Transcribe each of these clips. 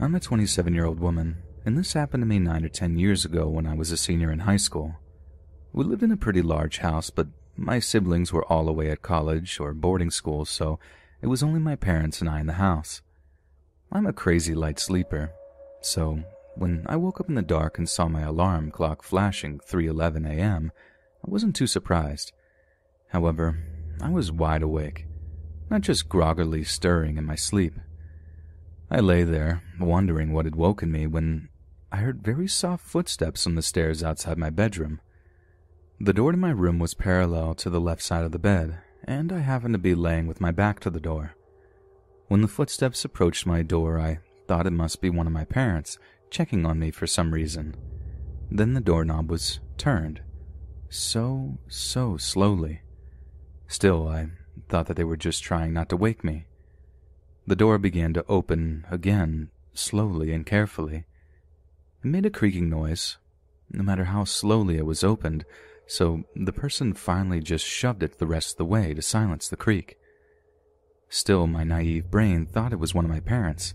I'm a 27-year-old woman, and this happened to me 9 or 10 years ago when I was a senior in high school. We lived in a pretty large house, but my siblings were all away at college or boarding school, so it was only my parents and I in the house. I'm a crazy light sleeper, so when I woke up in the dark and saw my alarm clock flashing 3:11 a.m., I wasn't too surprised. However, I was wide awake, not just groggily stirring in my sleep. I lay there, wondering what had woken me, when I heard very soft footsteps on the stairs outside my bedroom. The door to my room was parallel to the left side of the bed, and I happened to be laying with my back to the door. When the footsteps approached my door, I thought it must be one of my parents checking on me for some reason. Then the doorknob was turned. So slowly. Still, I thought that they were just trying not to wake me. The door began to open again, slowly and carefully. It made a creaking noise, no matter how slowly it was opened, so the person finally just shoved it the rest of the way to silence the creak. Still, my naive brain thought it was one of my parents,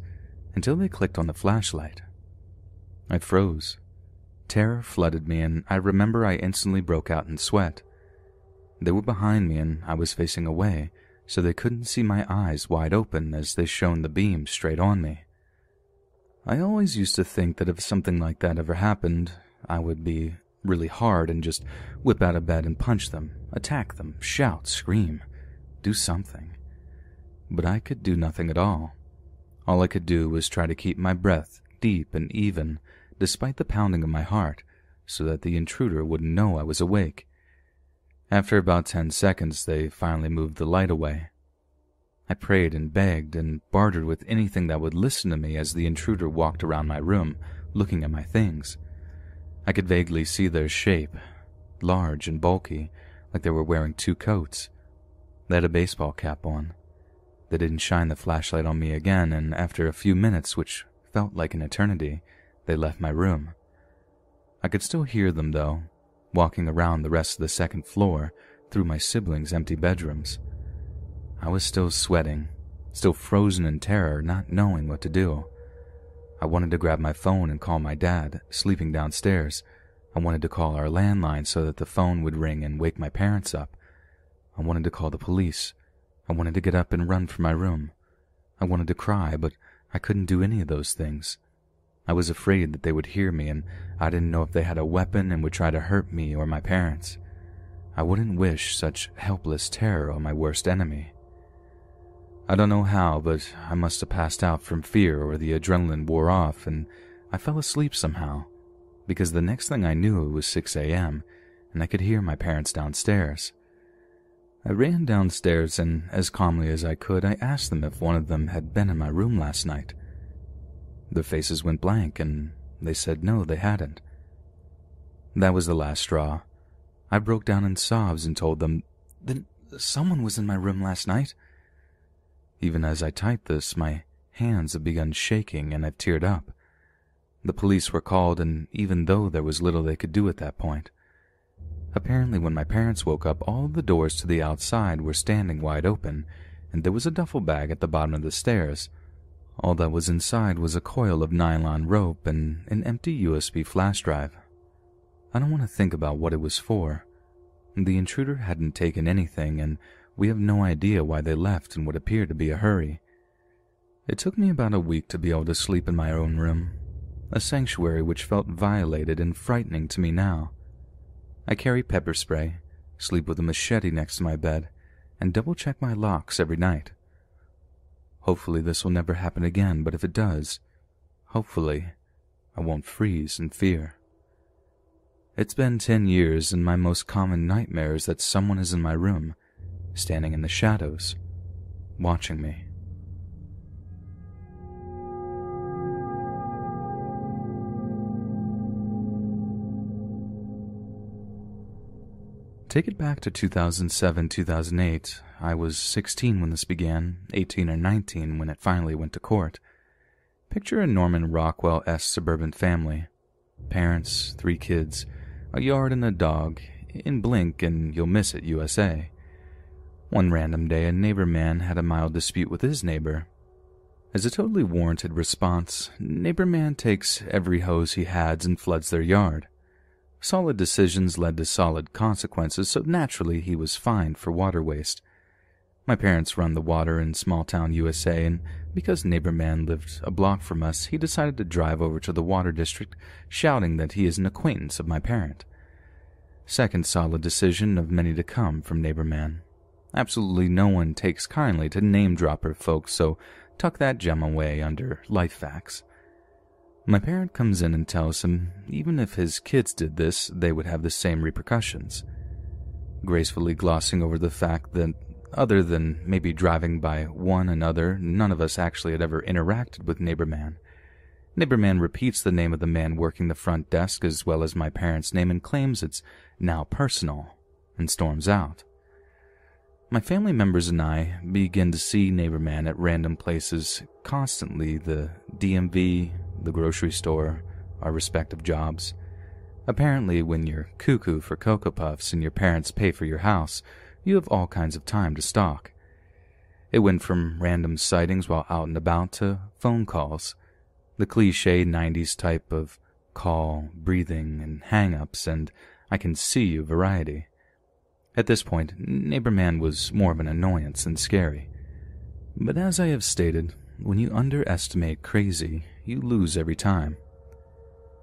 until they clicked on the flashlight. I froze. Terror flooded me, and I remember I instantly broke out in sweat. They were behind me, and I was facing away, so they couldn't see my eyes wide open as they shone the beam straight on me. I always used to think that if something like that ever happened, I would be really hard and just whip out of bed and punch them, attack them, shout, scream, do something. But I could do nothing at all. All I could do was try to keep my breath deep and even, despite the pounding of my heart, so that the intruder wouldn't know I was awake. After about 10 seconds, they finally moved the light away. I prayed and begged and bartered with anything that would listen to me as the intruder walked around my room, looking at my things. I could vaguely see their shape, large and bulky, like they were wearing 2 coats. They had a baseball cap on. They didn't shine the flashlight on me again, and after a few minutes, which felt like an eternity, they left my room. I could still hear them, though, walking around the rest of the 2nd floor through my siblings' empty bedrooms. I was still sweating, still frozen in terror, not knowing what to do. I wanted to grab my phone and call my dad, sleeping downstairs. I wanted to call our landline so that the phone would ring and wake my parents up. I wanted to call the police. I wanted to get up and run for my room. I wanted to cry, but I couldn't do any of those things. I was afraid that they would hear me, and I didn't know if they had a weapon and would try to hurt me or my parents. I wouldn't wish such helpless terror on my worst enemy. I don't know how, but I must have passed out from fear, or the adrenaline wore off, and I fell asleep somehow, because the next thing I knew it was 6 a.m., and I could hear my parents downstairs. I ran downstairs, and as calmly as I could, I asked them if one of them had been in my room last night. Their faces went blank, and they said no, they hadn't. That was the last straw. I broke down in sobs and told them, "Then someone was in my room last night?" Even as I typed this, my hands had begun shaking and I've teared up. The police were called, and even though there was little they could do at that point. Apparently when my parents woke up, all the doors to the outside were standing wide open, and there was a duffel bag at the bottom of the stairs. All that was inside was a coil of nylon rope and an empty USB flash drive. I don't want to think about what it was for. The intruder hadn't taken anything, and we have no idea why they left in what appeared to be a hurry. It took me about a week to be able to sleep in my own room, a sanctuary which felt violated and frightening to me now. I carry pepper spray, sleep with a machete next to my bed, and double-check my locks every night. Hopefully this will never happen again, but if it does, hopefully I won't freeze in fear. It's been 10 years, and my most common nightmare is that someone is in my room, standing in the shadows, watching me. Take it back to 2007-2008. I was 16 when this began, 18 or 19 when it finally went to court. Picture a Norman Rockwell-esque suburban family. Parents, 3 kids, a yard and a dog. In Blink and You'll Miss It, USA. One random day, a neighbor man had a mild dispute with his neighbor. As a totally warranted response, Neighbor Man takes every hose he has and floods their yard. Solid decisions led to solid consequences, so naturally he was fined for water waste. My parents run the water in small-town USA, and because Neighbor Man lived a block from us, he decided to drive over to the water district, shouting that he is an acquaintance of my parent. Second solid decision of many to come from Neighbor Man. Absolutely no one takes kindly to name-dropper folks, so tuck that gem away under life facts. My parent comes in and tells him even if his kids did this, they would have the same repercussions, gracefully glossing over the fact that other than maybe driving by one another, none of us actually had ever interacted with Neighbor Man. Neighbor Man repeats the name of the man working the front desk as well as my parents' name and claims it's now personal, and storms out. My family members and I begin to see Neighbor Man at random places constantly, the DMV, the grocery store, our respective jobs. Apparently, when you're cuckoo for Cocoa Puffs and your parents pay for your house, you have all kinds of time to stalk. It went from random sightings while out and about to phone calls, the cliché 90s type of call, breathing, and hang-ups, and I can see you variety. At this point, Neighbor Man was more of an annoyance than scary. But as I have stated, when you underestimate crazy, you lose every time.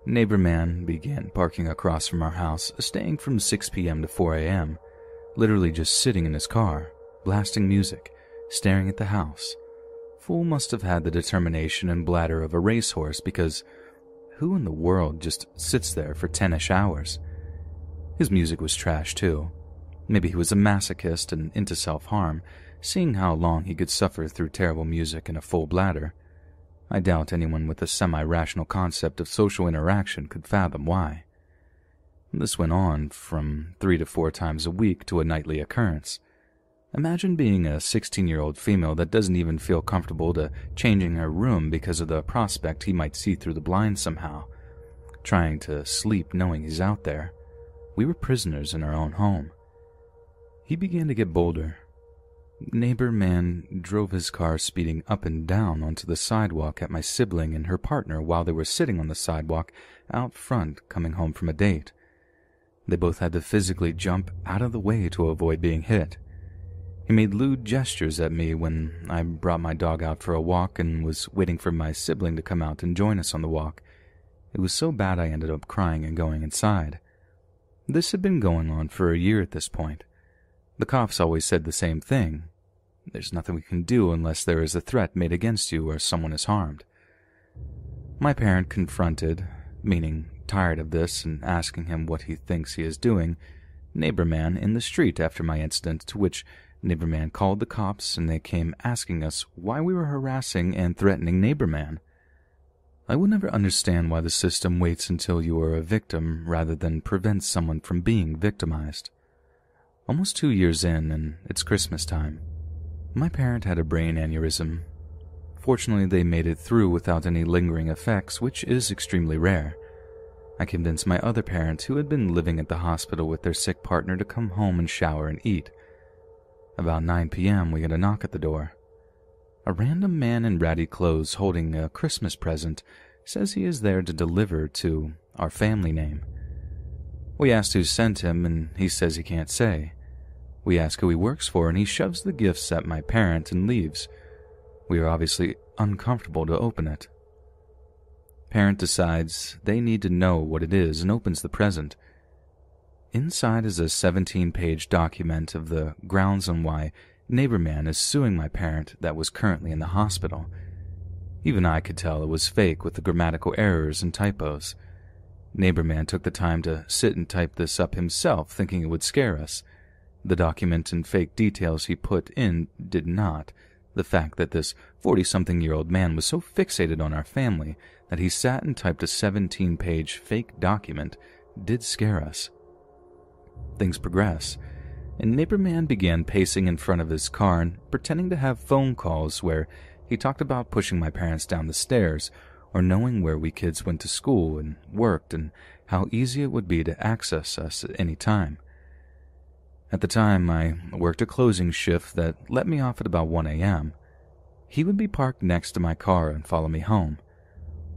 Neighbor Man began parking across from our house, staying from 6 p.m. to 4 a.m., literally just sitting in his car, blasting music, staring at the house. Fool must have had the determination and bladder of a racehorse, because who in the world just sits there for 10-ish hours? His music was trash too. Maybe he was a masochist and into self-harm, seeing how long he could suffer through terrible music and a full bladder. I doubt anyone with a semi-rational concept of social interaction could fathom why. This went on from 3 to 4 times a week to a nightly occurrence. Imagine being a 16-year-old female that doesn't even feel comfortable to changing her room because of the prospect he might see through the blinds somehow, trying to sleep knowing he's out there. We were prisoners in our own home. He began to get bolder. Neighbor Man drove his car speeding up and down onto the sidewalk at my sibling and her partner while they were sitting on the sidewalk out front coming home from a date. They both had to physically jump out of the way to avoid being hit. He made lewd gestures at me when I brought my dog out for a walk and was waiting for my sibling to come out and join us on the walk. It was so bad I ended up crying and going inside. This had been going on for a year at this point. The cops always said the same thing. There's nothing we can do unless there is a threat made against you or someone is harmed. My parent confronted, meaning tired of this and asking him what he thinks he is doing, Neighbor Man in the street after my incident, to which Neighbor Man called the cops and they came asking us why we were harassing and threatening Neighbor Man. I will never understand why the system waits until you are a victim rather than prevents someone from being victimized. Almost 2 years in, and it's Christmas time. My parent had a brain aneurysm. Fortunately, they made it through without any lingering effects, which is extremely rare. I convinced my other parent, who had been living at the hospital with their sick partner, to come home and shower and eat. About 9 p.m., we get a knock at the door. A random man in ratty clothes holding a Christmas present says he is there to deliver to our family name. We asked who sent him, and he says he can't say. We ask who he works for, and he shoves the gifts at my parent and leaves. We are obviously uncomfortable to open it. Parent decides they need to know what it is and opens the present. Inside is a 17-page document of the grounds on why Neighbor Man is suing my parent that was currently in the hospital. Even I could tell it was fake with the grammatical errors and typos. Neighbor Man took the time to sit and type this up himself, thinking it would scare us. The document and fake details he put in did not. The fact that this 40-something-year-old man was so fixated on our family that he sat and typed a 17-page fake document did scare us. Things progress, and Neighbor Man began pacing in front of his car and pretending to have phone calls where he talked about pushing my parents down the stairs or knowing where we kids went to school and worked and how easy it would be to access us at any time. At the time, I worked a closing shift that let me off at about 1 a.m. he would be parked next to my car and follow me home.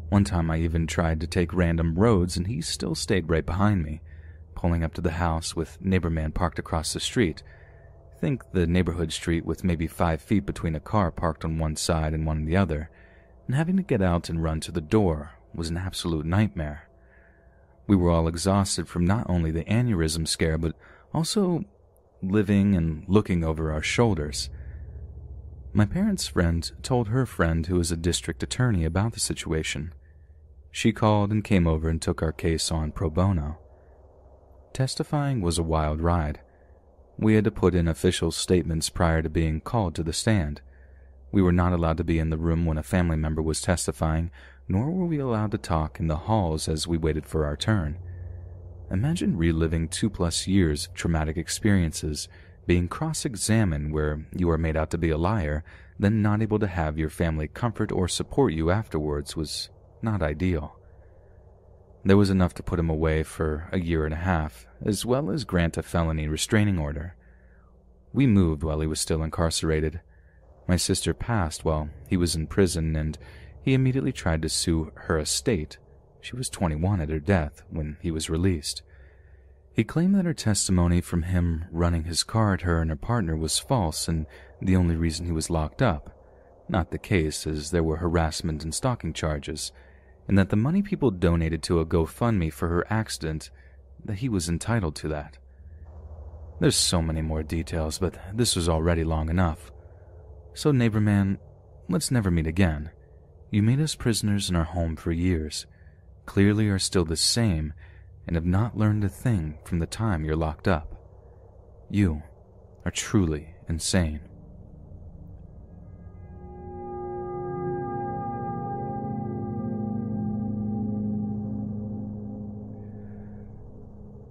One time I even tried to take random roads and he still stayed right behind me, pulling up to the house with neighborman parked across the street. Think the neighborhood street with maybe 5 feet between a car parked on one side and one on the other, and having to get out and run to the door was an absolute nightmare. We were all exhausted from not only the aneurysm scare, but also living and looking over our shoulders. My parents' friend told her friend, who was a district attorney, about the situation. She called and came over and took our case on pro bono. Testifying was a wild ride. We had to put in official statements prior to being called to the stand. We were not allowed to be in the room when a family member was testifying, nor were we allowed to talk in the halls as we waited for our turn. Imagine reliving 2+ years of traumatic experiences, being cross-examined where you are made out to be a liar, then not able to have your family comfort or support you afterwards was not ideal. There was enough to put him away for a 1.5 years, as well as grant a felony restraining order. We moved while he was still incarcerated. My sister passed while he was in prison, and he immediately tried to sue her estate. She was 21 at her death when he was released. He claimed that her testimony from him running his car at her and her partner was false and the only reason he was locked up. Not the case, as there were harassment and stalking charges, and that the money people donated to a GoFundMe for her accident, that he was entitled to that. There's so many more details, but this was already long enough. So neighborman, let's never meet again. You made us prisoners in our home for years, clearly are still the same, and have not learned a thing from the time you're locked up. You are truly insane.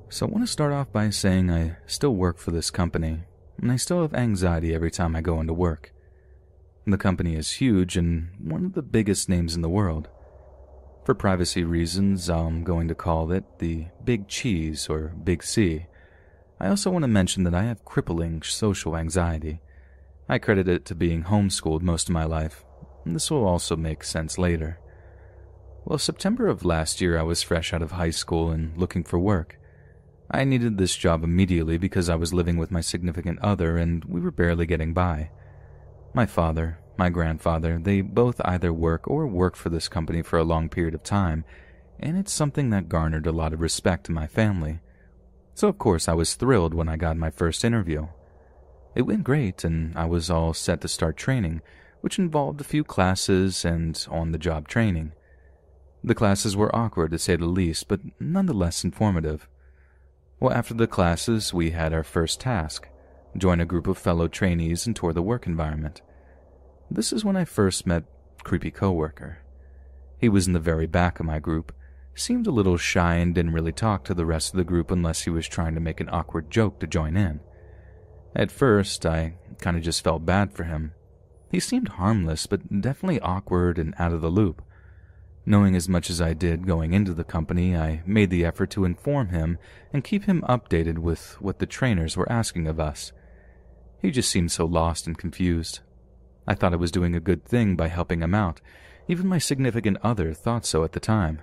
So I want to start off by saying I still work for this company, and I still have anxiety every time I go into work. The company is huge and one of the biggest names in the world. For privacy reasons, I'm going to call it the Big Cheese or Big C. I also want to mention that I have crippling social anxiety. I credit it to being homeschooled most of my life, and this will also make sense later. Well, September of last year I was fresh out of high school and looking for work. I needed this job immediately because I was living with my significant other and we were barely getting by. My father, my grandfather, they both either work or worked for this company for a long period of time, and it's something that garnered a lot of respect in my family. So of course I was thrilled when I got my first interview. It went great and I was all set to start training, which involved a few classes and on-the-job training. The classes were awkward to say the least, but nonetheless informative. Well, after the classes, we had our first task: join a group of fellow trainees and tour the work environment. This is when I first met creepy coworker. He was in the very back of my group, seemed a little shy and didn't really talk to the rest of the group unless he was trying to make an awkward joke to join in. At first, I kind of just felt bad for him. He seemed harmless, but definitely awkward and out of the loop. Knowing as much as I did going into the company, I made the effort to inform him and keep him updated with what the trainers were asking of us. He just seemed so lost and confused. I thought I was doing a good thing by helping him out. Even my significant other thought so at the time.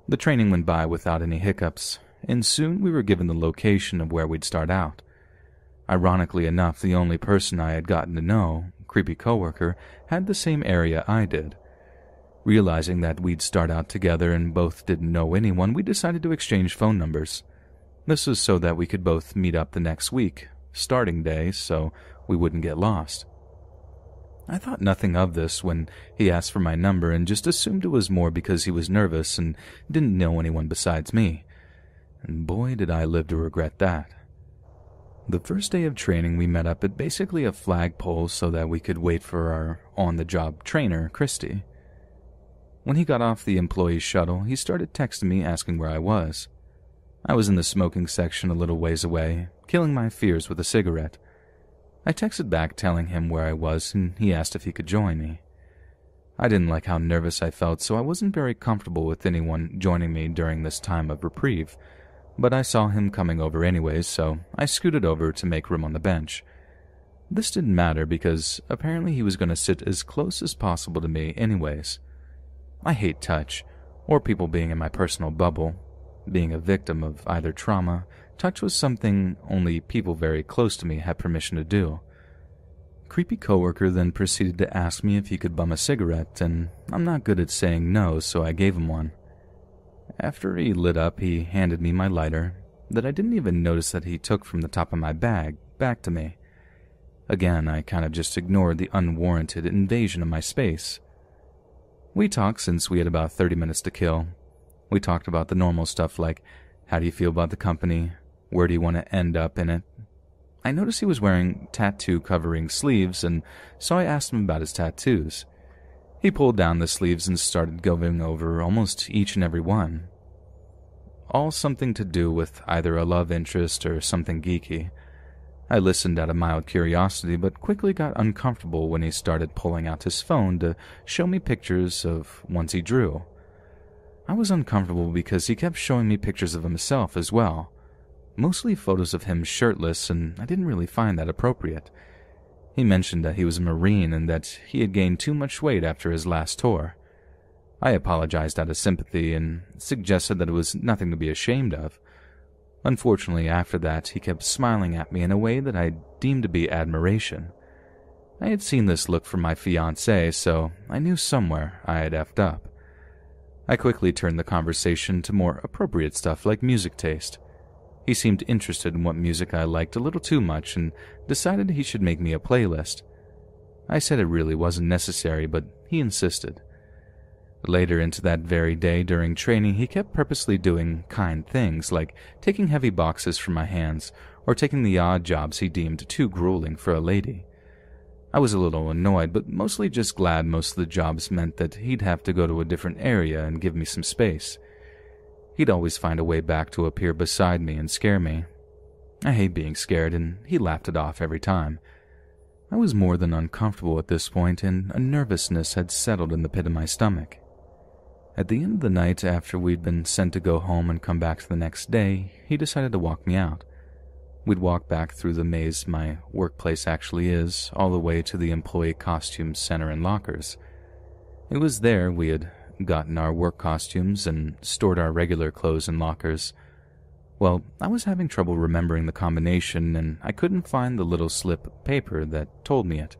The training went by without any hiccups, and soon we were given the location of where we'd start out. Ironically enough, the only person I had gotten to know, creepy coworker, had the same area I did. Realizing that we'd start out together and both didn't know anyone, we decided to exchange phone numbers. This was so that we could both meet up the next week, starting day, so we wouldn't get lost. I thought nothing of this when he asked for my number and just assumed it was more because he was nervous and didn't know anyone besides me. And boy, did I live to regret that. The first day of training, we met up at basically a flagpole so that we could wait for our on-the-job trainer, Christy. When he got off the employee shuttle, he started texting me asking where I was. I was in the smoking section a little ways away, killing my fears with a cigarette. I texted back telling him where I was, and he asked if he could join me. I didn't like how nervous I felt, so I wasn't very comfortable with anyone joining me during this time of reprieve, but I saw him coming over anyways, so I scooted over to make room on the bench. This didn't matter because apparently he was going to sit as close as possible to me anyways. I hate touch, or people being in my personal bubble. Being a victim of either trauma, touch was something only people very close to me had permission to do. Creepy coworker then proceeded to ask me if he could bum a cigarette, and I'm not good at saying no, so I gave him one. After he lit up, he handed me my lighter, that I didn't even notice that he took from the top of my bag, back to me. Again, I kind of just ignored the unwarranted invasion of my space. We talked since we had about 30 minutes to kill. We talked about the normal stuff like, how do you feel about the company? Where do you want to end up in it? I noticed he was wearing tattoo-covering sleeves, and so I asked him about his tattoos. He pulled down the sleeves and started going over almost each and every one. All something to do with either a love interest or something geeky. I listened out of mild curiosity, but quickly got uncomfortable when he started pulling out his phone to show me pictures of ones he drew. I was uncomfortable because he kept showing me pictures of himself as well. Mostly photos of him shirtless, and I didn't really find that appropriate. He mentioned that he was a Marine and that he had gained too much weight after his last tour. I apologized out of sympathy and suggested that it was nothing to be ashamed of. Unfortunately, after that, he kept smiling at me in a way that I deemed to be admiration. I had seen this look from my fiancée, so I knew somewhere I had effed up. I quickly turned the conversation to more appropriate stuff like music taste. He seemed interested in what music I liked a little too much and decided he should make me a playlist. I said it really wasn't necessary, but he insisted. Later into that very day during training, he kept purposely doing kind things like taking heavy boxes from my hands or taking the odd jobs he deemed too grueling for a lady. I was a little annoyed, but mostly just glad most of the jobs meant that he'd have to go to a different area and give me some space. He'd always find a way back to appear beside me and scare me. I hate being scared, and he laughed it off every time. I was more than uncomfortable at this point, and a nervousness had settled in the pit of my stomach. At the end of the night, after we'd been sent to go home and come back the next day, he decided to walk me out. We'd walk back through the maze my workplace actually is, all the way to the employee costume center and lockers. It was there we had gotten our work costumes and stored our regular clothes in lockers. Well, I was having trouble remembering the combination, and I couldn't find the little slip of paper that told me it.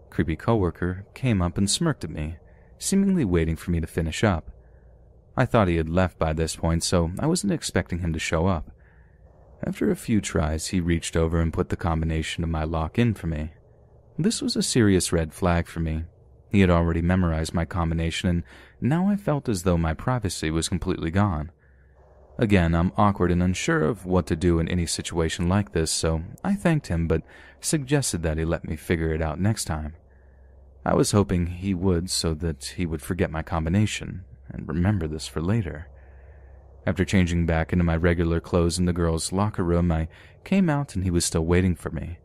Creepy coworker came up and smirked at me, seemingly waiting for me to finish up. I thought he had left by this point, so I wasn't expecting him to show up. After a few tries, he reached over and put the combination of my lock in for me. This was a serious red flag for me. He had already memorized my combination, and now I felt as though my privacy was completely gone. Again, I'm awkward and unsure of what to do in any situation like this, so I thanked him but suggested that he let me figure it out next time. I was hoping he would so that he would forget my combination and remember this for later. After changing back into my regular clothes in the girls' locker room, I came out and he was still waiting for me.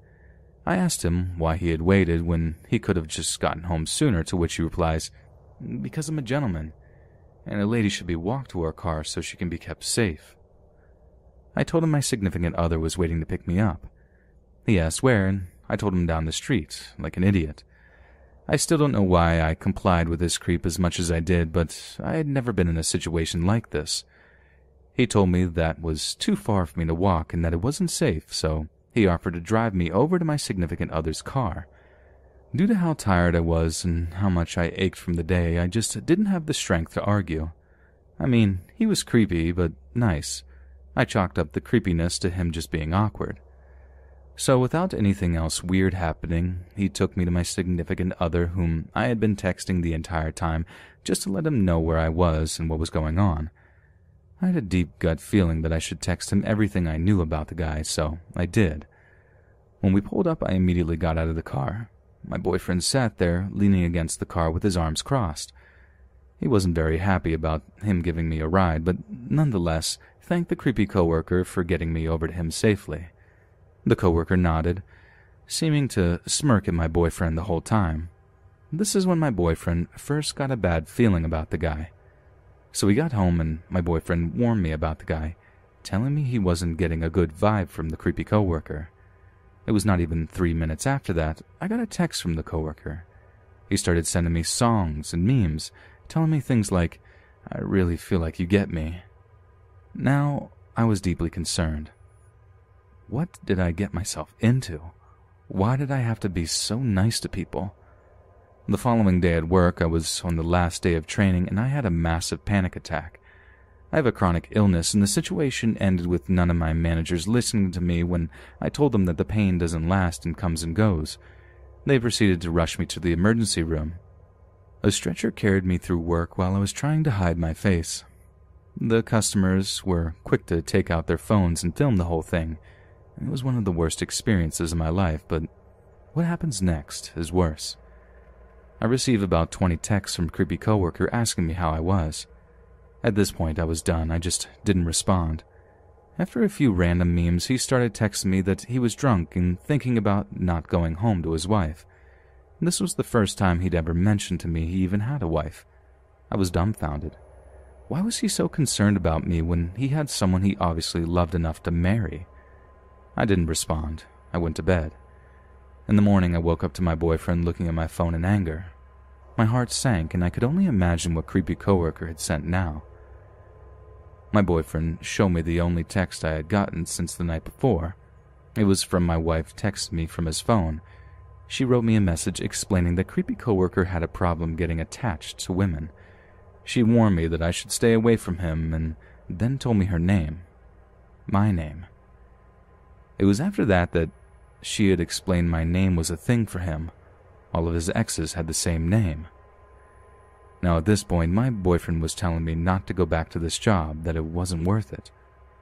I asked him why he had waited when he could have just gotten home sooner, to which he replies, "Because I'm a gentleman, and a lady should be walked to her car so she can be kept safe." I told him my significant other was waiting to pick me up. He asked where, and I told him down the street, like an idiot. I still don't know why I complied with this creep as much as I did, but I had never been in a situation like this. He told me that was too far for me to walk and that it wasn't safe, so he offered to drive me over to my significant other's car. Due to how tired I was and how much I ached from the day, I just didn't have the strength to argue. I mean, he was creepy, but nice. I chalked up the creepiness to him just being awkward. So without anything else weird happening, he took me to my significant other, whom I had been texting the entire time just to let him know where I was and what was going on. I had a deep gut feeling that I should text him everything I knew about the guy, so I did. When we pulled up, I immediately got out of the car. My boyfriend sat there, leaning against the car with his arms crossed. He wasn't very happy about him giving me a ride, but nonetheless thanked the creepy coworker for getting me over to him safely. The coworker nodded, seeming to smirk at my boyfriend the whole time. This is when my boyfriend first got a bad feeling about the guy. So we got home and my boyfriend warned me about the guy, telling me he wasn't getting a good vibe from the creepy coworker. It was not even 3 minutes after that, I got a text from the coworker. He started sending me songs and memes, telling me things like, "I really feel like you get me." Now, I was deeply concerned. What did I get myself into? Why did I have to be so nice to people? The following day at work, I was on the last day of training and I had a massive panic attack. I have a chronic illness and the situation ended with none of my managers listening to me when I told them that the pain doesn't last and comes and goes. They proceeded to rush me to the emergency room. A stretcher carried me through work while I was trying to hide my face. The customers were quick to take out their phones and film the whole thing. It was one of the worst experiences of my life, but what happens next is worse. I received about 20 texts from a creepy coworker asking me how I was. At this point, I was done. I just didn't respond. After a few random memes, he started texting me that he was drunk and thinking about not going home to his wife. This was the first time he'd ever mentioned to me he even had a wife. I was dumbfounded. Why was he so concerned about me when he had someone he obviously loved enough to marry? I didn't respond. I went to bed. In the morning, I woke up to my boyfriend looking at my phone in anger. My heart sank, and I could only imagine what creepy coworker had sent now. My boyfriend showed me the only text I had gotten since the night before. It was from my wife texting me from his phone. She wrote me a message explaining that creepy coworker had a problem getting attached to women. She warned me that I should stay away from him and then told me her name. My name. It was after that she had explained my name was a thing for him. All of his exes had the same name. Now at this point, my boyfriend was telling me not to go back to this job, that it wasn't worth it.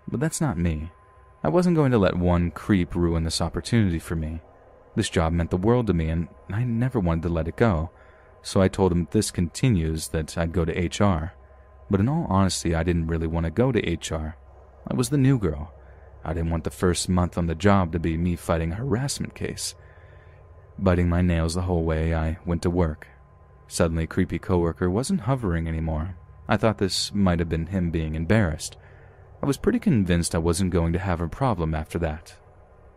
But that's not me. I wasn't going to let one creep ruin this opportunity for me. This job meant the world to me, and I never wanted to let it go. So I told him if this continues that I'd go to HR. But in all honesty, I didn't really want to go to HR. I was the new girl. I didn't want the first month on the job to be me fighting a harassment case. Biting my nails the whole way, I went to work. Suddenly, creepy coworker wasn't hovering anymore. I thought this might have been him being embarrassed. I was pretty convinced I wasn't going to have a problem after that.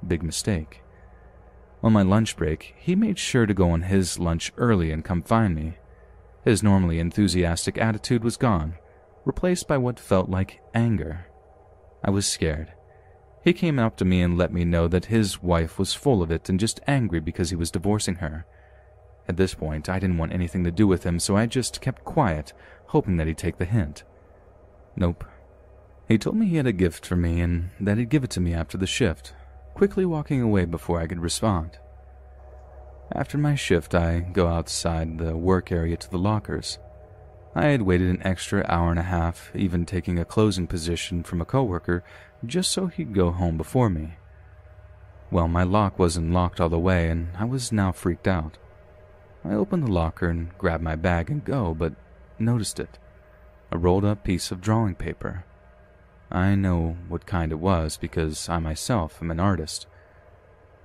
Big mistake. On my lunch break, he made sure to go on his lunch early and come find me. His normally enthusiastic attitude was gone, replaced by what felt like anger. I was scared. He came up to me and let me know that his wife was full of it and just angry because he was divorcing her. At this point, I didn't want anything to do with him, so I just kept quiet, hoping that he'd take the hint. Nope. He told me he had a gift for me and that he'd give it to me after the shift, quickly walking away before I could respond. After my shift, I go outside the work area to the lockers. I had waited an extra hour and a half, even taking a closing position from a coworker, just so he'd go home before me. Well, my lock wasn't locked all the way, and I was now freaked out. I opened the locker and grabbed my bag and go, but noticed it. A rolled-up piece of drawing paper. I know what kind it was because I myself am an artist.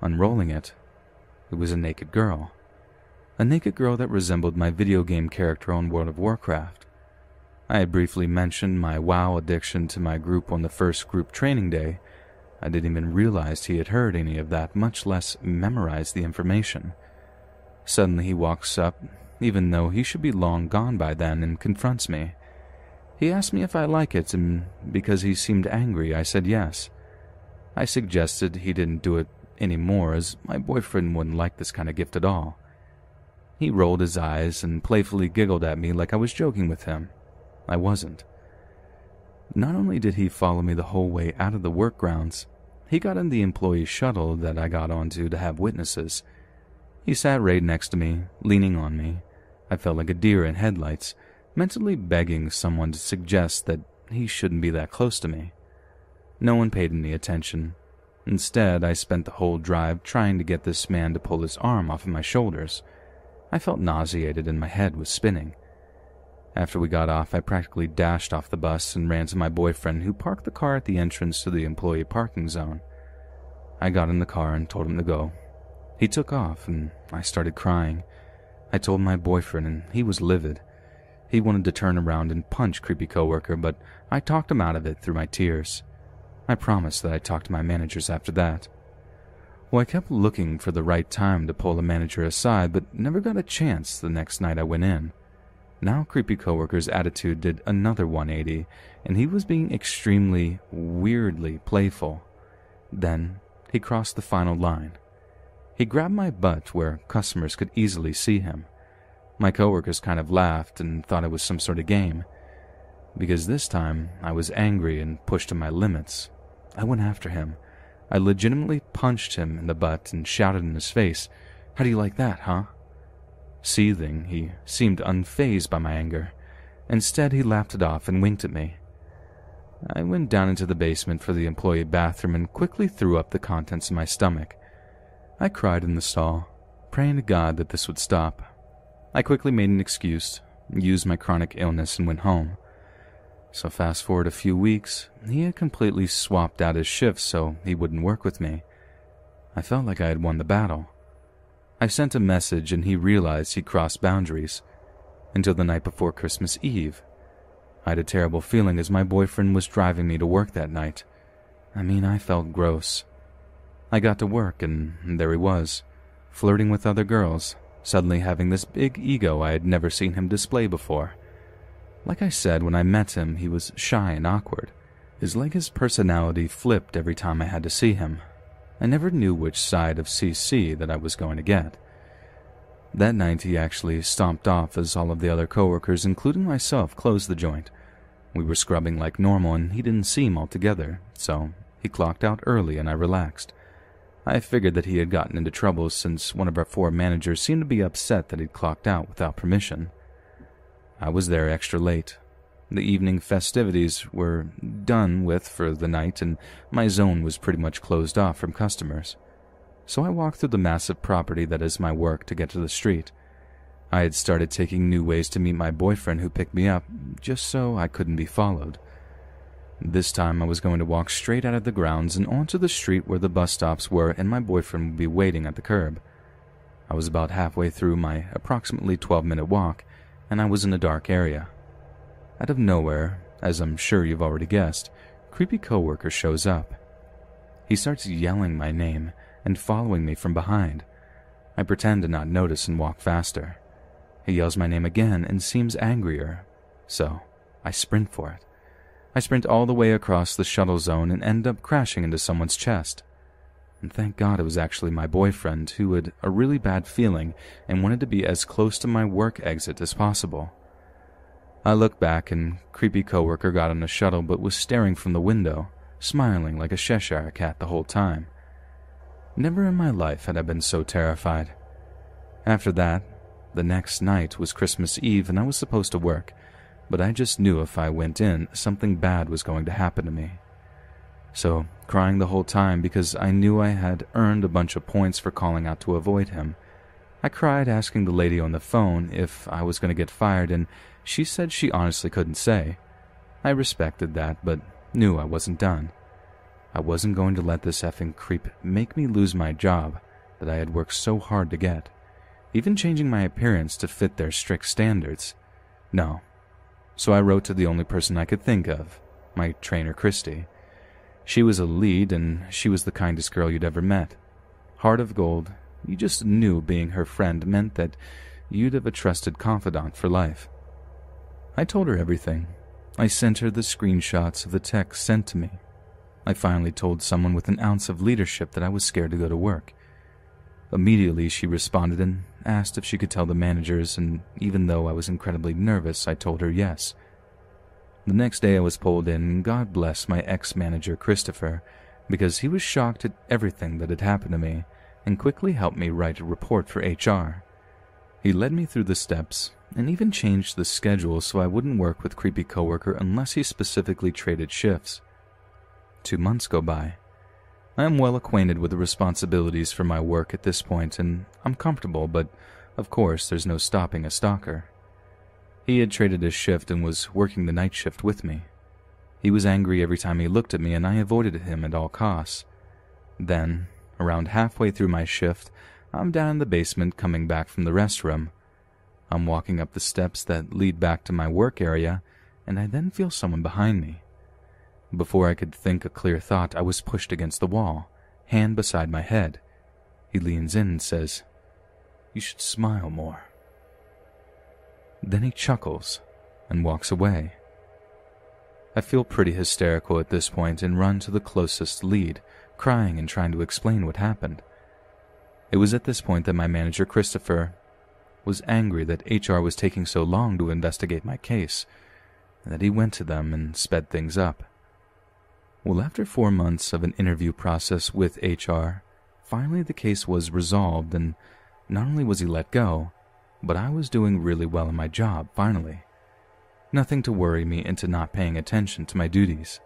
Unrolling it, it was a naked girl. A naked girl that resembled my video game character on World of Warcraft. I had briefly mentioned my WoW addiction to my group on the first group training day. I didn't even realize he had heard any of that, much less memorized the information. Suddenly he walks up, even though he should be long gone by then, and confronts me. He asked me if I like it, and because he seemed angry, I said yes. I suggested he didn't do it anymore, as my boyfriend wouldn't like this kind of gift at all. He rolled his eyes and playfully giggled at me like I was joking with him. I wasn't. Not only did he follow me the whole way out of the work grounds, he got in the employee shuttle that I got onto to have witnesses. He sat right next to me, leaning on me. I felt like a deer in headlights, mentally begging someone to suggest that he shouldn't be that close to me. No one paid any attention. Instead, I spent the whole drive trying to get this man to pull his arm off of my shoulders. I felt nauseated and my head was spinning. After we got off, I practically dashed off the bus and ran to my boyfriend, who parked the car at the entrance to the employee parking zone. I got in the car and told him to go. He took off, and I started crying. I told my boyfriend, and he was livid. He wanted to turn around and punch creepy coworker, but I talked him out of it through my tears. I promised that I'd talk to my managers after that. Well, I kept looking for the right time to pull the manager aside, but never got a chance the next night I went in. Now creepy coworker's attitude did another 180, and he was being extremely, weirdly playful. Then he crossed the final line. He grabbed my butt where customers could easily see him. My coworkers kind of laughed and thought it was some sort of game. Because this time, I was angry and pushed to my limits. I went after him. I legitimately punched him in the butt and shouted in his face, "How do you like that, huh?" Seething, he seemed unfazed by my anger. Instead, he laughed it off and winked at me. I went down into the basement for the employee bathroom and quickly threw up the contents of my stomach. I cried in the stall, praying to God that this would stop. I quickly made an excuse, used my chronic illness, and went home. So fast forward a few weeks, he had completely swapped out his shifts so he wouldn't work with me. I felt like I had won the battle. I sent a message and he realized he crossed boundaries. Until the night before Christmas Eve. I had a terrible feeling as my boyfriend was driving me to work that night. I felt gross. I got to work and there he was, flirting with other girls, suddenly having this big ego I had never seen him display before. Like I said, when I met him, he was shy and awkward. His personality flipped every time I had to see him. I never knew which side of CC that I was going to get. That night he actually stomped off as all of the other coworkers, including myself, closed the joint. We were scrubbing like normal and he didn't seem altogether, so he clocked out early and I relaxed. I figured that he had gotten into trouble since one of our 4 managers seemed to be upset that he'd clocked out without permission. I was there extra late. The evening festivities were done with for the night and my zone was pretty much closed off from customers. So I walked through the massive property that is my work to get to the street. I had started taking new ways to meet my boyfriend who picked me up, just so I couldn't be followed. This time I was going to walk straight out of the grounds and onto the street where the bus stops were and my boyfriend would be waiting at the curb. I was about halfway through my approximately 12-minute walk, and I was in a dark area. Out of nowhere, as I'm sure you've already guessed, creepy coworker shows up. He starts yelling my name and following me from behind. I pretend to not notice and walk faster. He yells my name again and seems angrier, so I sprint for it. I sprint all the way across the shuttle zone and end up crashing into someone's chest. And thank God it was actually my boyfriend who had a really bad feeling and wanted to be as close to my work exit as possible. I looked back and creepy coworker got on a shuttle but was staring from the window, smiling like a Cheshire cat the whole time. Never in my life had I been so terrified. After that, the next night was Christmas Eve and I was supposed to work, but I just knew if I went in, something bad was going to happen to me. So, crying the whole time because I knew I had earned a bunch of points for calling out to avoid him, I cried asking the lady on the phone if I was going to get fired and she said she honestly couldn't say. I respected that, but knew I wasn't done. I wasn't going to let this effing creep make me lose my job that I had worked so hard to get, even changing my appearance to fit their strict standards. No. So I wrote to the only person I could think of, my trainer Christy. She was a lead and she was the kindest girl you'd ever met. Heart of gold, you just knew being her friend meant that you'd have a trusted confidant for life. I told her everything. I sent her the screenshots of the text sent to me. I finally told someone with an ounce of leadership that I was scared to go to work. Immediately she responded and asked if she could tell the managers, and even though I was incredibly nervous, I told her yes. The next day I was pulled in, and God bless my ex-manager Christopher, because he was shocked at everything that had happened to me and quickly helped me write a report for HR. He led me through the steps and even changed the schedule so I wouldn't work with creepy coworker unless he specifically traded shifts. 2 months go by. I am well acquainted with the responsibilities for my work at this point, and I'm comfortable, but of course there's no stopping a stalker. He had traded his shift and was working the night shift with me. He was angry every time he looked at me, and I avoided him at all costs. Then, around halfway through my shift, I'm down in the basement coming back from the restroom. I'm walking up the steps that lead back to my work area, and I then feel someone behind me. Before I could think a clear thought, I was pushed against the wall, hand beside my head, He leans in and says, "You should smile more." Then he chuckles and walks away. I feel pretty hysterical at this point and run to the closest lead, crying and trying to explain what happened. It was at this point that my manager, Christopher, was angry that HR was taking so long to investigate my case, and that he went to them and sped things up. Well, after 4 months of an interview process with HR, finally the case was resolved, and not only was he let go, but I was doing really well in my job, finally. Nothing to worry me into not paying attention to my duties.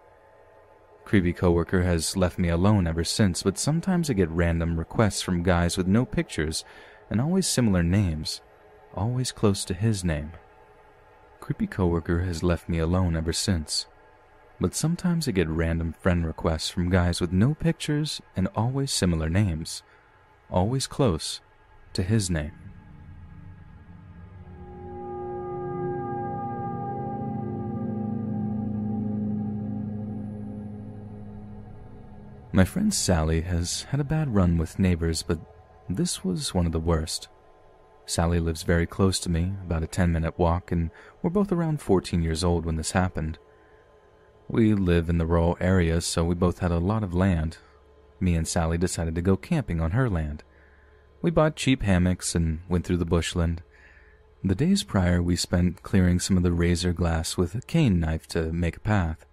Creepy coworker has left me alone ever since, but sometimes I get random requests from guys with no pictures and always similar names, always close to his name. Creepy coworker has left me alone ever since, but sometimes I get random friend requests from guys with no pictures and always similar names, always close to his name. My friend Sally has had a bad run with neighbors, but this was one of the worst. Sally lives very close to me, about a 10-minute walk, and we're both around 14 years old when this happened. We live in the rural area, so we both had a lot of land. Me and Sally decided to go camping on her land. We bought cheap hammocks and went through the bushland. The days prior, we spent clearing some of the razor glass with a cane knife to make a path.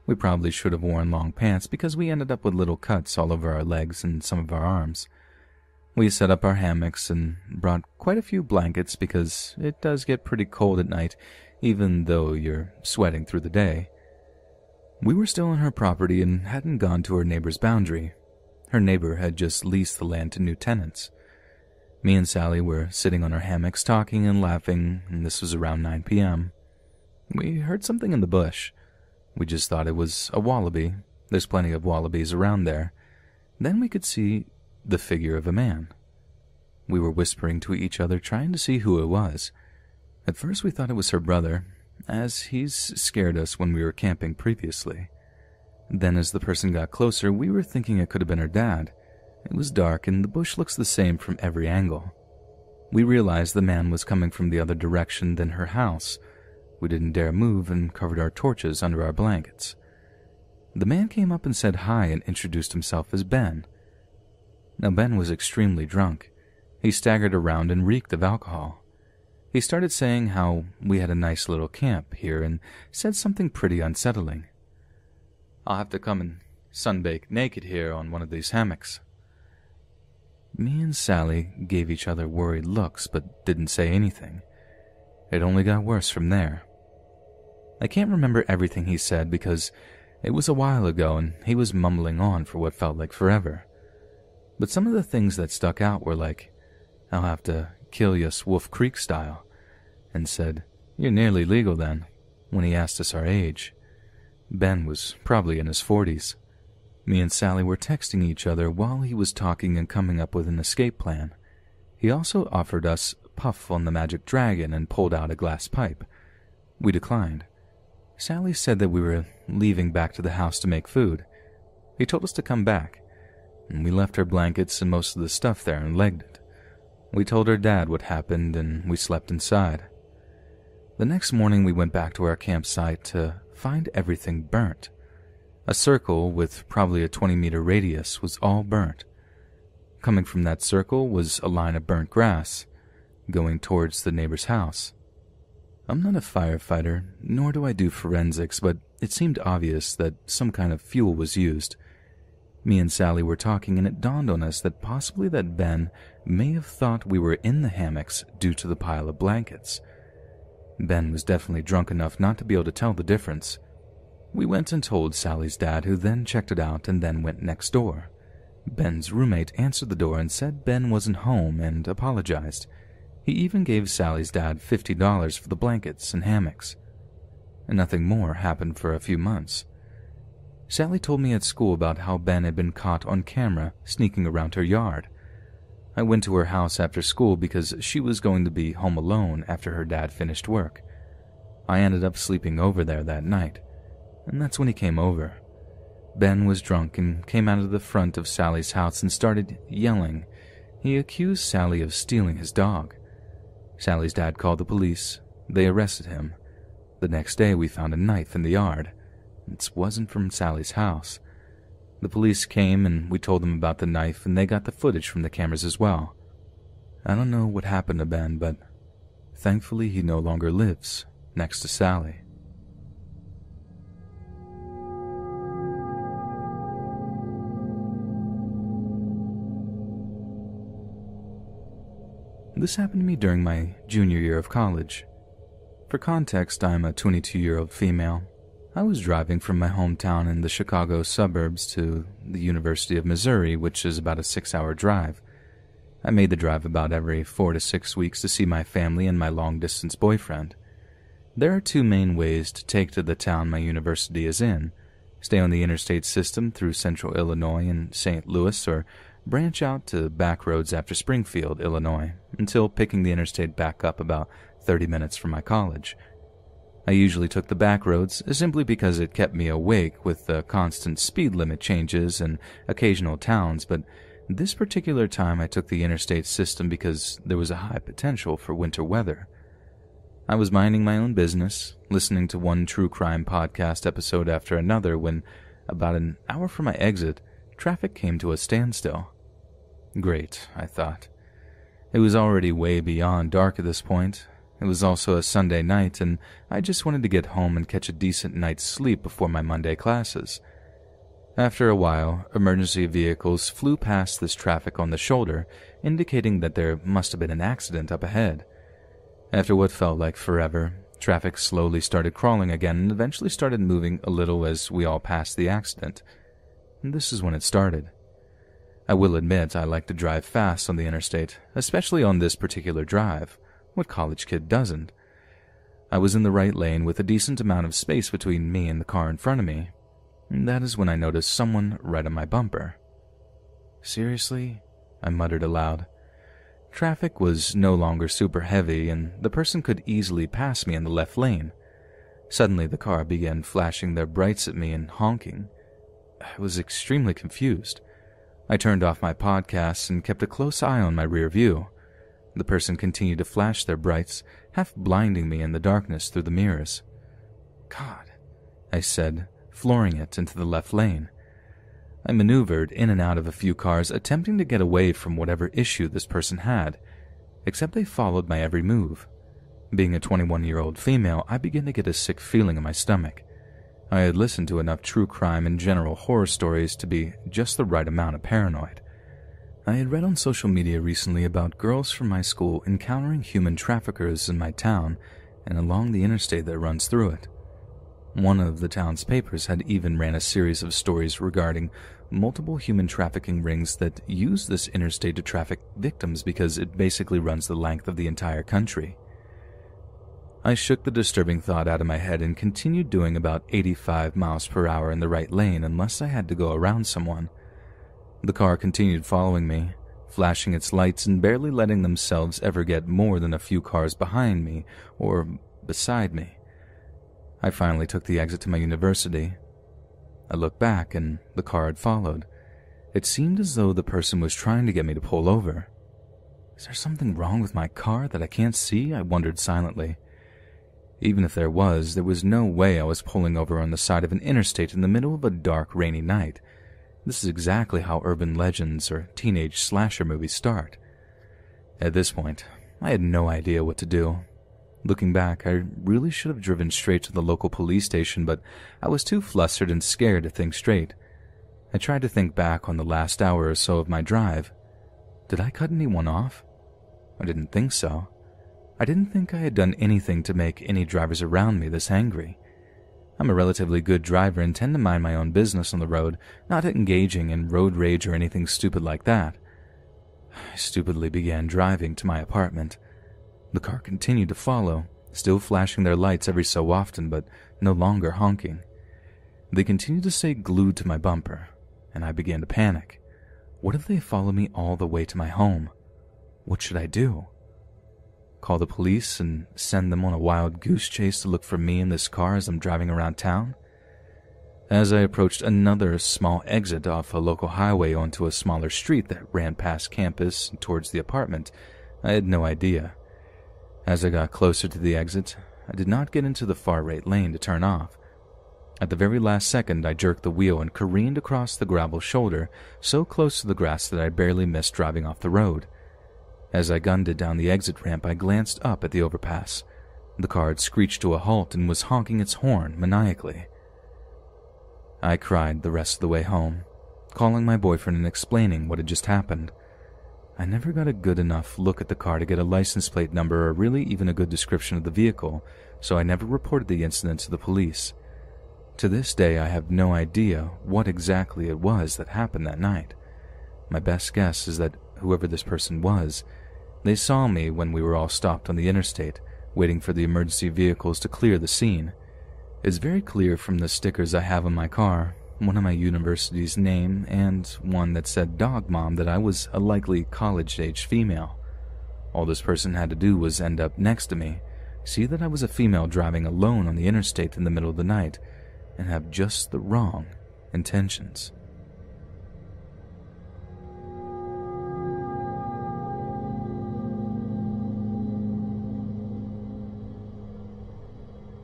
We probably should have worn long pants because we ended up with little cuts all over our legs and some of our arms. We set up our hammocks and brought quite a few blankets because it does get pretty cold at night, even though you're sweating through the day. We were still on her property and hadn't gone to her neighbor's boundary. Her neighbor had just leased the land to new tenants. Me and Sally were sitting on our hammocks talking and laughing, and this was around 9 p.m. We heard something in the bush. We just thought it was a wallaby. There's plenty of wallabies around there. Then we could see the figure of a man. We were whispering to each other, trying to see who it was. At first we thought it was her brother, as he's scared us when we were camping previously. Then as the person got closer, we were thinking it could have been her dad. It was dark and the bush looks the same from every angle. We realized the man was coming from the other direction than her house. We didn't dare move and covered our torches under our blankets. The man came up and said hi and introduced himself as Ben. Now Ben was extremely drunk. He staggered around and reeked of alcohol. He started saying how we had a nice little camp here and said something pretty unsettling. "I'll have to come and sunbake naked here on one of these hammocks." Me and Sally gave each other worried looks but didn't say anything. It only got worse from there. I can't remember everything he said because it was a while ago and he was mumbling on for what felt like forever. But some of the things that stuck out were like, "I'll have to kill yus Wolf Creek style," and said, "You're nearly legal then," when he asked us our age. Ben was probably in his 40s. Me and Sally were texting each other while he was talking and coming up with an escape plan. He also offered us puff on the magic dragon and pulled out a glass pipe. We declined. Sally said that we were leaving back to the house to make food. He told us to come back, and we left our blankets and most of the stuff there and legged it. We told her dad what happened and we slept inside. The next morning we went back to our campsite to find everything burnt. A circle with probably a 20-meter radius was all burnt. Coming from that circle was a line of burnt grass, going towards the neighbor's house. I'm not a firefighter, nor do I do forensics, but it seemed obvious that some kind of fuel was used. Me and Sally were talking, and it dawned on us that possibly that Ben may have thought we were in the hammocks due to the pile of blankets. Ben was definitely drunk enough not to be able to tell the difference. We went and told Sally's dad, who then checked it out and then went next door. Ben's roommate answered the door and said Ben wasn't home and apologized. He even gave Sally's dad $50 for the blankets and hammocks. And nothing more happened for a few months. Sally told me at school about how Ben had been caught on camera sneaking around her yard. I went to her house after school because she was going to be home alone after her dad finished work. I ended up sleeping over there that night, and that's when he came over. Ben was drunk and came out of the front of Sally's house and started yelling, He accused Sally of stealing his dog. Sally's dad called the police. They arrested him. The next day we found a knife in the yard. It wasn't from Sally's house. The police came and we told them about the knife, and they got the footage from the cameras as well. I don't know what happened to Ben, but thankfully he no longer lives next to Sally. This happened to me during my junior year of college. For context, I'm a 22-year-old female. I was driving from my hometown in the Chicago suburbs to the University of Missouri, which is about a 6-hour drive. I made the drive about every 4 to 6 weeks to see my family and my long-distance boyfriend. There are 2 main ways to take to the town my university is in: stay on the interstate system through central Illinois and St. Louis, or branch out to back roads after Springfield, Illinois, until picking the interstate back up about 30 minutes from my college. I usually took the back roads simply because it kept me awake with the constant speed limit changes and occasional towns, but this particular time I took the interstate system because there was a high potential for winter weather. I was minding my own business, listening to one true crime podcast episode after another, when, about an hour from my exit, traffic came to a standstill. Great, I thought. It was already way beyond dark at this point. It was also a Sunday night, and I just wanted to get home and catch a decent night's sleep before my Monday classes. After a while, emergency vehicles flew past this traffic on the shoulder, indicating that there must have been an accident up ahead. After what felt like forever, traffic slowly started crawling again and eventually started moving a little as we all passed the accident. And this is when it started. I will admit I like to drive fast on the interstate, especially on this particular drive. What college kid doesn't? I was in the right lane with a decent amount of space between me and the car in front of me. And that is when I noticed someone right on my bumper. Seriously? I muttered aloud. Traffic was no longer super heavy, and the person could easily pass me in the left lane. Suddenly the car began flashing their brights at me and honking. I was extremely confused. I turned off my podcasts and kept a close eye on my rear view. The person continued to flash their brights, half blinding me in the darkness through the mirrors. God, I said, flooring it into the left lane. I maneuvered in and out of a few cars, attempting to get away from whatever issue this person had, except they followed my every move. Being a 21-year-old female, I began to get a sick feeling in my stomach. I had listened to enough true crime and general horror stories to be just the right amount of paranoid. I had read on social media recently about girls from my school encountering human traffickers in my town and along the interstate that runs through it. One of the town's papers had even ran a series of stories regarding multiple human trafficking rings that use this interstate to traffic victims because it basically runs the length of the entire country. I shook the disturbing thought out of my head and continued doing about 85 miles per hour in the right lane unless I had to go around someone. The car continued following me, flashing its lights and barely letting themselves ever get more than a few cars behind me or beside me. I finally took the exit to my university. I looked back and the car had followed. It seemed as though the person was trying to get me to pull over. Is there something wrong with my car that I can't see? I wondered silently. Even if there was no way I was pulling over on the side of an interstate in the middle of a dark, rainy night. This is exactly how urban legends or teenage slasher movies start. At this point, I had no idea what to do. Looking back, I really should have driven straight to the local police station, but I was too flustered and scared to think straight. I tried to think back on the last hour or so of my drive. Did I cut anyone off? I didn't think so. I didn't think I had done anything to make any drivers around me this angry. I'm a relatively good driver and tend to mind my own business on the road, not engaging in road rage or anything stupid like that. I stupidly began driving to my apartment. The car continued to follow, still flashing their lights every so often, but no longer honking. They continued to stay glued to my bumper, and I began to panic. What if they follow me all the way to my home? What should I do? Call the police and send them on a wild goose chase to look for me in this car as I'm driving around town? As I approached another small exit off a local highway onto a smaller street that ran past campus and towards the apartment, I had no idea. As I got closer to the exit, I did not get into the far right lane to turn off. At the very last second, I jerked the wheel and careened across the gravel shoulder so close to the grass that I barely missed driving off the road. As I gunned it down the exit ramp, I glanced up at the overpass. The car had screeched to a halt and was honking its horn maniacally. I cried the rest of the way home, calling my boyfriend and explaining what had just happened. I never got a good enough look at the car to get a license plate number or really even a good description of the vehicle, so I never reported the incident to the police. To this day, I have no idea what exactly it was that happened that night. My best guess is that whoever this person was, they saw me when we were all stopped on the interstate, waiting for the emergency vehicles to clear the scene. It's very clear from the stickers I have on my car, one of my university's name and one that said Dog Mom, that I was a likely college-age female. All this person had to do was end up next to me, see that I was a female driving alone on the interstate in the middle of the night, and have just the wrong intentions.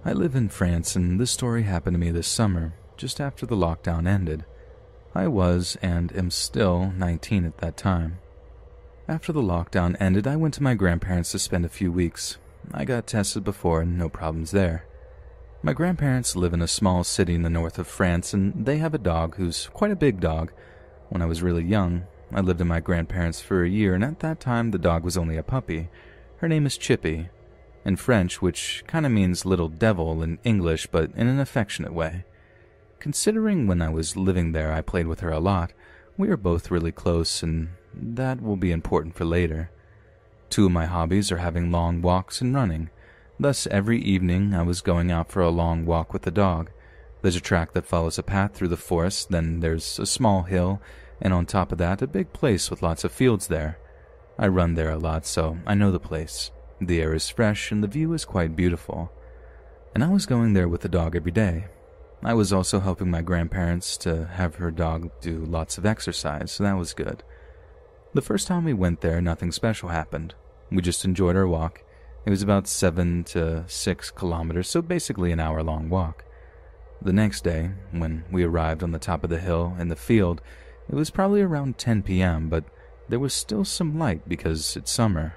I live in France, and this story happened to me this summer, just after the lockdown ended. I was, and am still, 19 at that time. After the lockdown ended, I went to my grandparents to spend a few weeks. I got tested before, and no problems there. My grandparents live in a small city in the north of France, and they have a dog who's quite a big dog. When I was really young, I lived with my grandparents for a year, and at that time the dog was only a puppy. Her name is Chippy, in French, which kinda means little devil in English, but in an affectionate way. Considering when I was living there I played with her a lot, we are both really close, and that will be important for later. Two of my hobbies are having long walks and running. Thus, every evening I was going out for a long walk with the dog. There's a track that follows a path through the forest, then there's a small hill, and on top of that, a big place with lots of fields there. I run there a lot, so I know the place. The air is fresh and the view is quite beautiful. And I was going there with the dog every day. I was also helping my grandparents to have her dog do lots of exercise, so that was good. The first time we went there, nothing special happened. We just enjoyed our walk. It was about 7 to 6 kilometers, so basically an hour-long walk. The next day, when we arrived on the top of the hill in the field, it was probably around 10 p.m., but there was still some light because it's summer.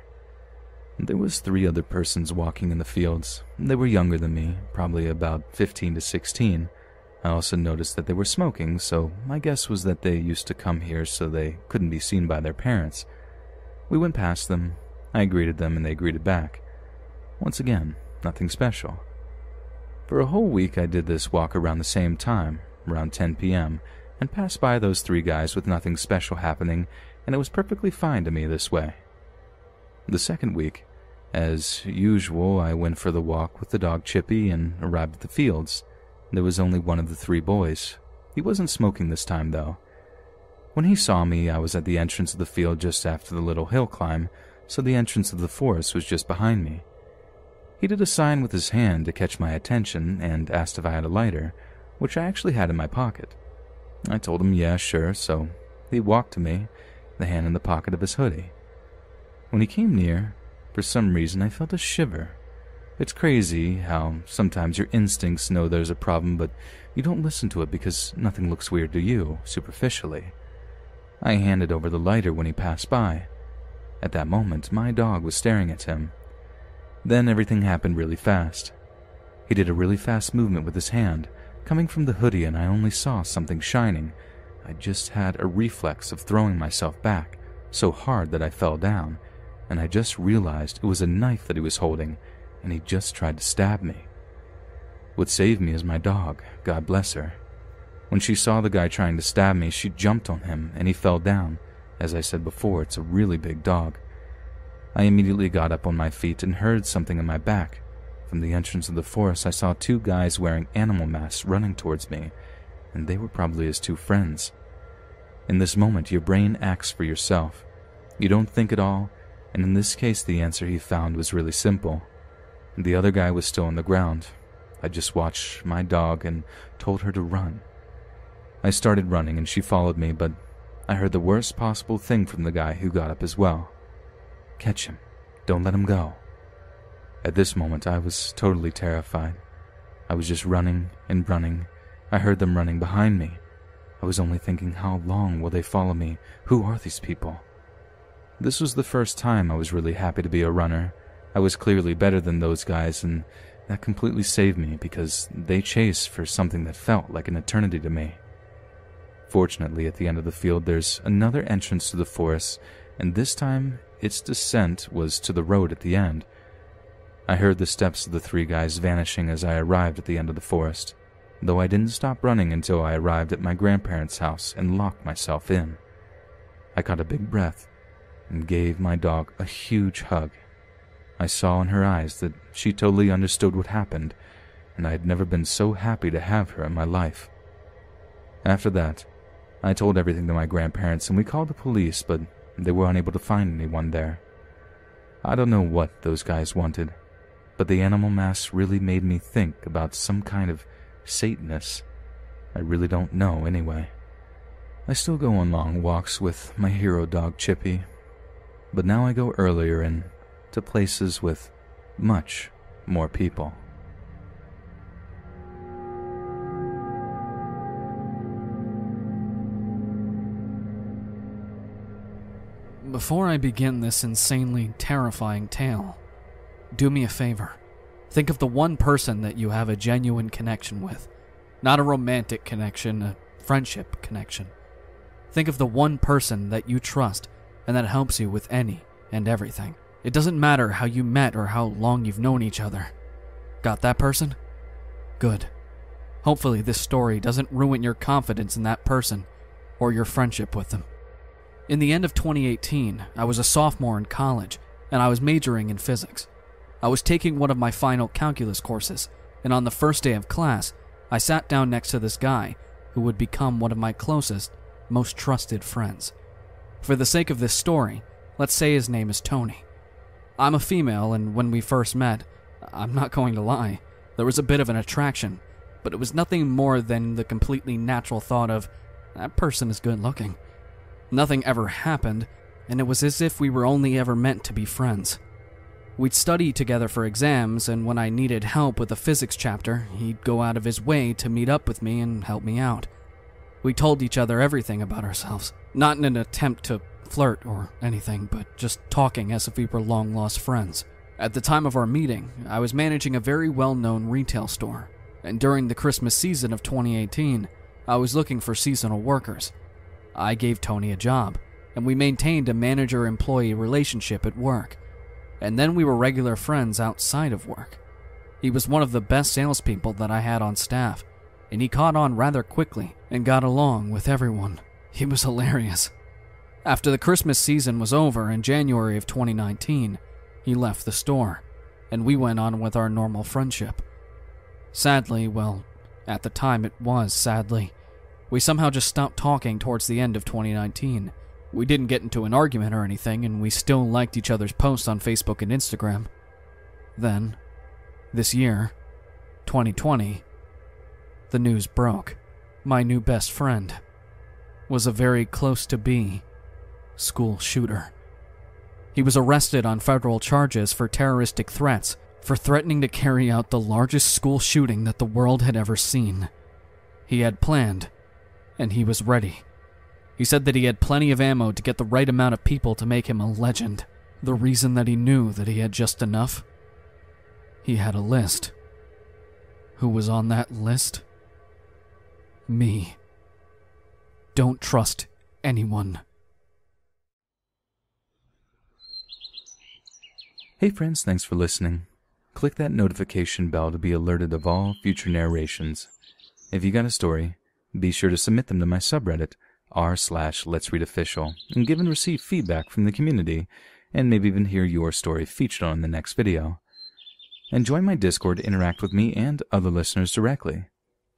There was 3 other persons walking in the fields. They were younger than me, probably about 15 to 16. I also noticed that they were smoking, so my guess was that they used to come here so they couldn't be seen by their parents. We went past them. I greeted them and they greeted back. Once again, nothing special. For a whole week I did this walk around the same time, around 10 p.m., and passed by those 3 guys with nothing special happening, and it was perfectly fine to me this way. The second week, as usual, I went for the walk with the dog Chippy and arrived at the fields. There was only one of the 3 boys. He wasn't smoking this time, though. When he saw me, I was at the entrance of the field just after the little hill climb, so the entrance of the forest was just behind me. He did a sign with his hand to catch my attention and asked if I had a lighter, which I actually had in my pocket. I told him yeah, sure, so he walked to me, the hand in the pocket of his hoodie. When he came near, for some reason I felt a shiver. It's crazy how sometimes your instincts know there's a problem, but you don't listen to it because nothing looks weird to you, superficially. I handed over the lighter when he passed by. At that moment, my dog was staring at him. Then everything happened really fast. He did a really fast movement with his hand, coming from the hoodie, and I only saw something shining. I just had a reflex of throwing myself back, so hard that I fell down, and I just realized it was a knife that he was holding, and he just tried to stab me. What saved me is my dog, God bless her. When she saw the guy trying to stab me, she jumped on him, and he fell down. As I said before, it's a really big dog. I immediately got up on my feet and heard something in my back. From the entrance of the forest, I saw 2 guys wearing animal masks running towards me, and they were probably his 2 friends. In this moment, your brain acts for yourself. You don't think at all, and in this case, the answer he found was really simple. The other guy was still on the ground. I just watched my dog and told her to run. I started running and she followed me, but I heard the worst possible thing from the guy who got up as well. "Catch him. Don't let him go." At this moment, I was totally terrified. I was just running and running. I heard them running behind me. I was only thinking, how long will they follow me? Who are these people? This was the first time I was really happy to be a runner. I was clearly better than those guys, and that completely saved me because they chased for something that felt like an eternity to me. Fortunately, at the end of the field, there's another entrance to the forest, and this time its descent was to the road at the end. I heard the steps of the three guys vanishing as I arrived at the end of the forest, though I didn't stop running until I arrived at my grandparents' house and locked myself in. I caught a big breath and gave my dog a huge hug. I saw in her eyes that she totally understood what happened, and I had never been so happy to have her in my life. After that, I told everything to my grandparents and we called the police, but they were unable to find anyone there. I don't know what those guys wanted, but the animal mask really made me think about some kind of Satanist. I really don't know anyway. I still go on long walks with my hero dog Chippy, but now I go earlier and to places with much more people. Before I begin this insanely terrifying tale, do me a favor. Think of the one person that you have a genuine connection with. Not a romantic connection, a friendship connection. Think of the one person that you trust and that helps you with any and everything. It doesn't matter how you met or how long you've known each other. Got that person? Good. Hopefully this story doesn't ruin your confidence in that person or your friendship with them. In the end of 2018, I was a sophomore in college, and I was majoring in physics. I was taking one of my final calculus courses, and on the first day of class, I sat down next to this guy who would become one of my closest, most trusted friends. For the sake of this story, let's say his name is Tony. I'm a female, and when we first met, I'm not going to lie, there was a bit of an attraction, but it was nothing more than the completely natural thought of, that person is good looking. Nothing ever happened, and it was as if we were only ever meant to be friends. We'd study together for exams, and when I needed help with a physics chapter, he'd go out of his way to meet up with me and help me out. We told each other everything about ourselves, not in an attempt to flirt or anything, but just talking as if we were long-lost friends. At the time of our meeting, I was managing a very well-known retail store, and during the Christmas season of 2018, I was looking for seasonal workers. I gave Tony a job, and we maintained a manager-employee relationship at work. And then we were regular friends outside of work. He was one of the best salespeople that I had on staff, and he caught on rather quickly and got along with everyone. He was hilarious. After the Christmas season was over in January of 2019, he left the store, and we went on with our normal friendship. Sadly, well, at the time it was sadly, we somehow just stopped talking towards the end of 2019. We didn't get into an argument or anything, and we still liked each other's posts on Facebook and Instagram. Then, this year, 2020, the news broke. My new best friend was a very close-to-be school shooter. He was arrested on federal charges for terroristic threats, for threatening to carry out the largest school shooting that the world had ever seen. He had planned, and he was ready. He said that he had plenty of ammo to get the right amount of people to make him a legend. The reason that he knew that he had just enough? He had a list. Who was on that list? Me. Don't trust anyone. Hey friends, thanks for listening. Click that notification bell to be alerted of all future narrations. If you got a story, be sure to submit them to my subreddit, r/Let'sReadOfficial, and give and receive feedback from the community, and maybe even hear your story featured on the next video. And join my Discord to interact with me and other listeners directly.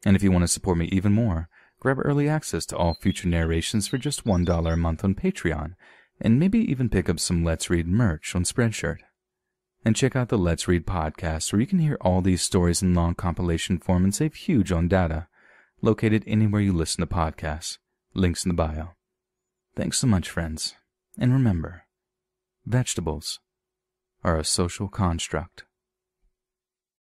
And if you want to support me even more, grab early access to all future narrations for just $1 a month on Patreon, and maybe even pick up some Let's Read merch on Spreadshirt. And check out the Let's Read podcast, where you can hear all these stories in long compilation form and save huge on data. located anywhere you listen to podcasts. Links in the bio. Thanks so much, friends. And remember, vegetables are a social construct.